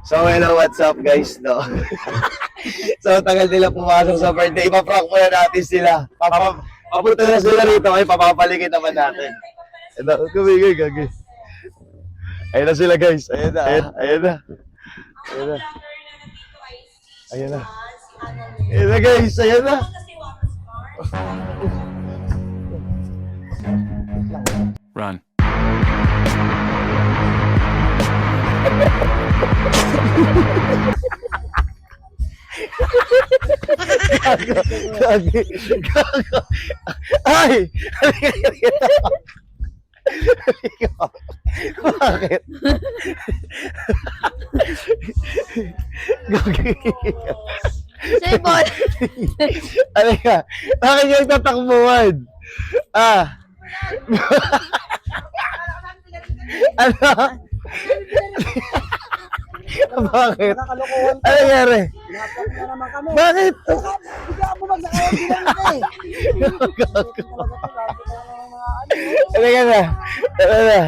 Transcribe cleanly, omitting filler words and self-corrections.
So, hello, what's up guys, no? So, tagal nila pumasok sa birthday. Ipaprank muna natin sila. Papunta na sila rito. Ay, papapaligid naman natin. Ito, kumigay, gagi. Ayun na sila guys. Ayun na. Ayun na. Ayun na. Ayun na. Ayun na guys. Ayun na. Run. Gagi. Gago. Ay! Bakit? Gagi. Sipon! Halika. Bakit yung tatakbuhan? Ah. Ano? Bakit? Nakakalokohan Ano nangyari? Pinaprank na naman kami. Bakit? Bigla mo magsakawag din namin eh. Halika na. Halika na.